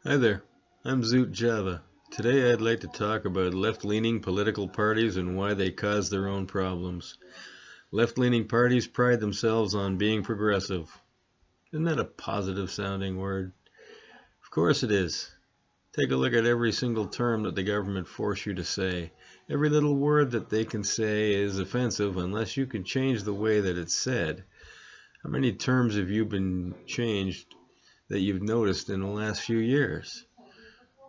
Hi there, I'm Zoot Java. Today I'd like to talk about left-leaning political parties and why they cause their own problems. Left-leaning parties pride themselves on being progressive. Isn't that a positive sounding word? Of course it is. Take a look at every single term that the government force you to say. Every little word that they can say is offensive unless you can change the way that it's said. How many terms have you been changed that you've noticed in the last few years?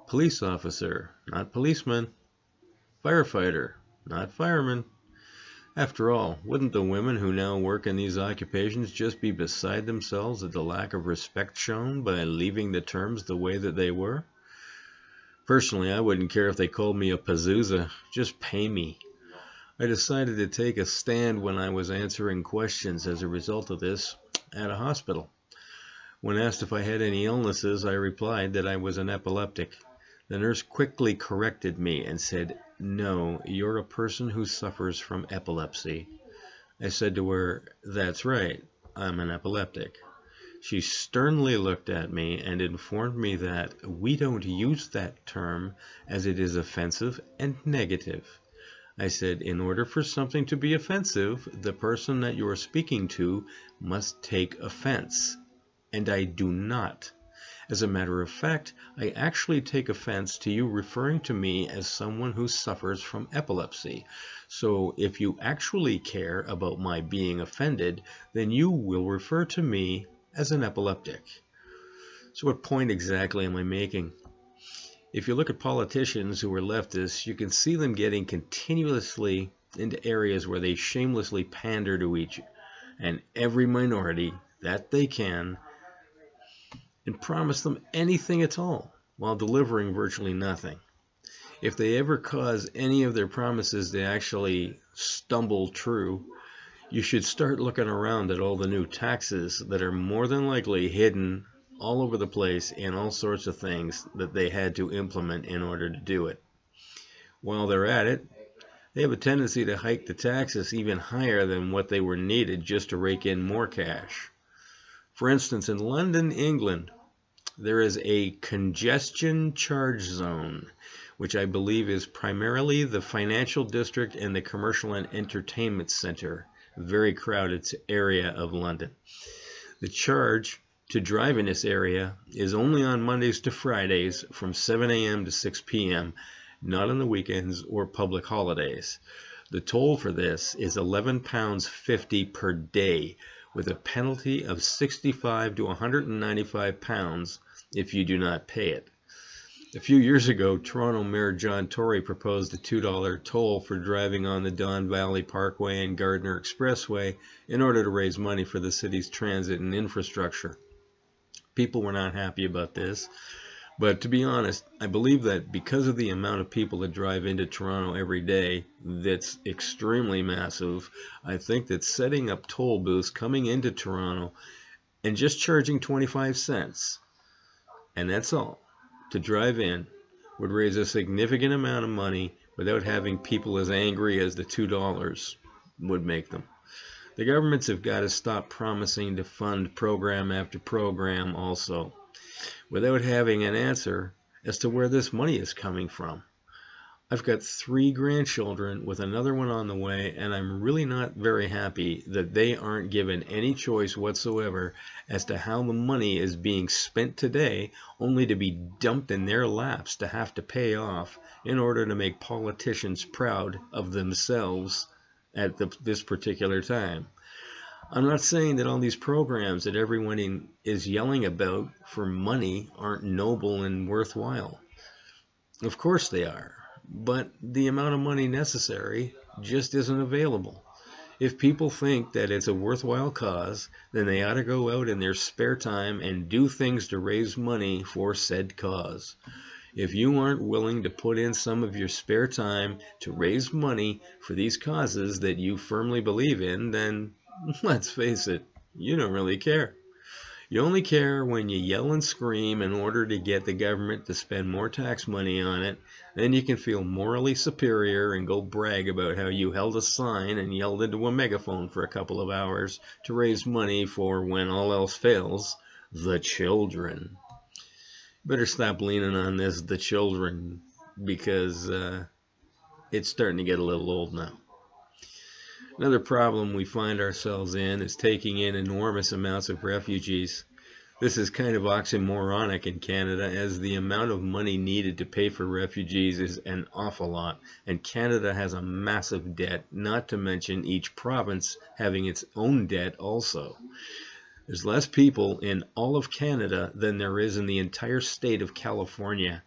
Police officer, not policeman. Firefighter, not fireman. After all, wouldn't the women who now work in these occupations just be beside themselves at the lack of respect shown by leaving the terms the way that they were? Personally, I wouldn't care if they called me a Pazuza. Just pay me. I decided to take a stand when I was answering questions as a result of this at a hospital. When asked if I had any illnesses, I replied that I was an epileptic. The nurse quickly corrected me and said, "No, you're a person who suffers from epilepsy." I said to her, "That's right, I'm an epileptic." She sternly looked at me and informed me that we don't use that term as it is offensive and negative. I said, in order for something to be offensive, the person that you are speaking to must take offense. And I do not. As a matter of fact, I actually take offense to you referring to me as someone who suffers from epilepsy. So if you actually care about my being offended, then you will refer to me as an epileptic. So what point exactly am I making? If you look at politicians who are leftists, you can see them getting continuously into areas where they shamelessly pander to each and every minority that they can and promise them anything at all while delivering virtually nothing. If they ever cause any of their promises to actually stumble true, you should start looking around at all the new taxes that are more than likely hidden all over the place in all sorts of things that they had to implement in order to do it. While they're at it, they have a tendency to hike the taxes even higher than what they were needed just to rake in more cash. For instance, in London, England, there is a congestion charge zone, which I believe is primarily the financial district and the commercial and entertainment center, a very crowded area of London. The charge to drive in this area is only on Mondays to Fridays from 7 a.m. to 6 p.m., not on the weekends or public holidays. The toll for this is £11.50 per day, with a penalty of £65 to £195 if you do not pay it. A few years ago, Toronto Mayor John Tory proposed a $2 toll for driving on the Don Valley Parkway and Gardiner Expressway in order to raise money for the city's transit and infrastructure. People were not happy about this, but to be honest, I believe that because of the amount of people that drive into Toronto every day, that's extremely massive. I think that setting up toll booths coming into Toronto and just charging 25 cents, and that's all, to drive in would raise a significant amount of money without having people as angry as the $2 would make them. The governments have got to stop promising to fund program after program also, without having an answer as to where this money is coming from. I've got 3 grandchildren with another one on the way, and I'm really not very happy that they aren't given any choice whatsoever as to how the money is being spent today, only to be dumped in their laps to have to pay off in order to make politicians proud of themselves at this particular time. I'm not saying that all these programs that everyone is yelling about for money aren't noble and worthwhile. Of course they are, but the amount of money necessary just isn't available. If people think that it's a worthwhile cause, then they ought to go out in their spare time and do things to raise money for said cause. If you aren't willing to put in some of your spare time to raise money for these causes that you firmly believe in, then let's face it, you don't really care. You only care when you yell and scream in order to get the government to spend more tax money on it. Then you can feel morally superior and go brag about how you held a sign and yelled into a megaphone for a couple of hours to raise money for, when all else fails, the children. Better stop leaning on the children, because it's starting to get a little old now. Another problem we find ourselves in is taking in enormous amounts of refugees. This is kind of oxymoronic in Canada, as the amount of money needed to pay for refugees is an awful lot, and Canada has a massive debt, not to mention each province having its own debt also. There's less people in all of Canada than there is in the entire state of California,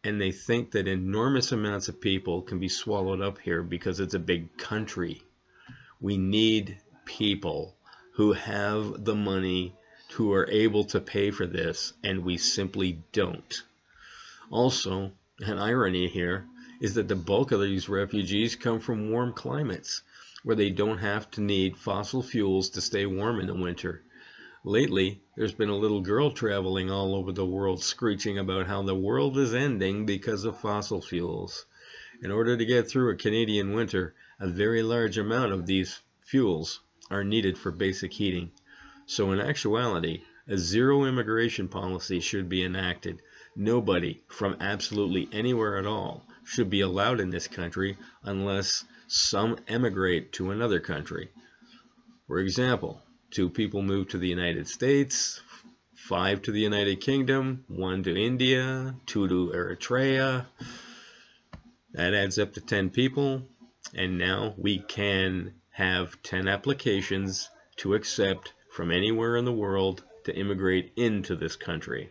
and they think that enormous amounts of people can be swallowed up here because it's a big country. We need people who have the money, who are able to pay for this, and we simply don't. Also, an irony here is that the bulk of these refugees come from warm climates, where they don't have to need fossil fuels to stay warm in the winter. Lately, there's been a little girl traveling all over the world screeching about how the world is ending because of fossil fuels. In order to get through a Canadian winter, a very large amount of these fuels are needed for basic heating. So in actuality, a zero immigration policy should be enacted. Nobody from absolutely anywhere at all should be allowed in this country unless some emigrate to another country. For example, 2 people move to the United States, 5 to the United Kingdom, 1 to India, 2 to Eritrea. That adds up to 10 people, and now we can have 10 applications to accept from anywhere in the world to immigrate into this country.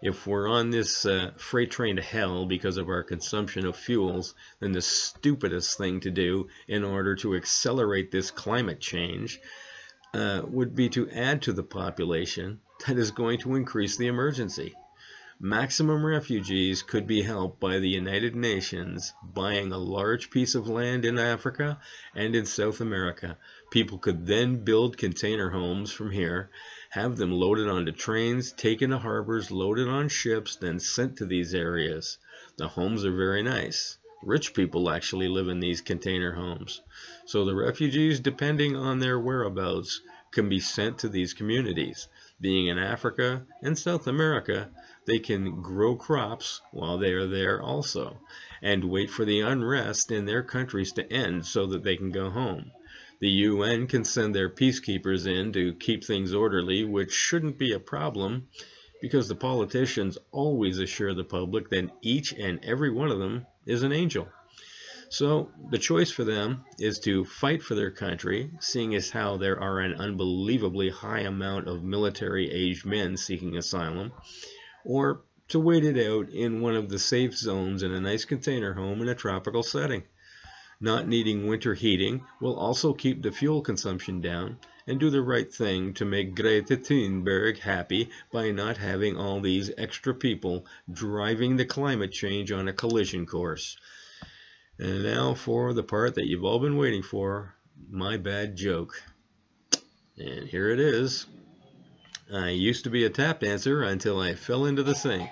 If we're on this freight train to hell because of our consumption of fuels, then the stupidest thing to do in order to accelerate this climate change would be to add to the population that is going to increase the emergency. Maximum refugees could be helped by the United Nations buying a large piece of land in Africa and in South America. People could then build container homes from here, have them loaded onto trains, taken to harbors, loaded on ships, then sent to these areas. The homes are very nice. Rich people actually live in these container homes. So the refugees, depending on their whereabouts, can be sent to these communities. Being in Africa and South America, they can grow crops while they are there also, and wait for the unrest in their countries to end so that they can go home. The UN can send their peacekeepers in to keep things orderly, which shouldn't be a problem, because the politicians always assure the public that each and every one of them is an angel. So the choice for them is to fight for their country, seeing as how there are an unbelievably high amount of military-aged men seeking asylum, or to wait it out in one of the safe zones in a nice container home in a tropical setting. Not needing winter heating will also keep the fuel consumption down and do the right thing to make Greta Thunberg happy by not having all these extra people driving the climate change on a collision course. And now for the part that you've all been waiting for, my bad joke. And here it is. I used to be a tap dancer until I fell into the sink.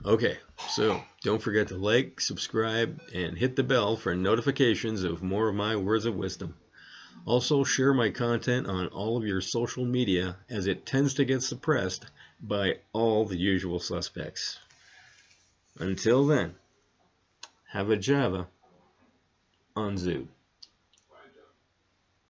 Okay, so don't forget to like, subscribe, and hit the bell for notifications of more of my words of wisdom. Also, share my content on all of your social media, as it tends to get suppressed by all the usual suspects. Until then, have a Java on Zoot.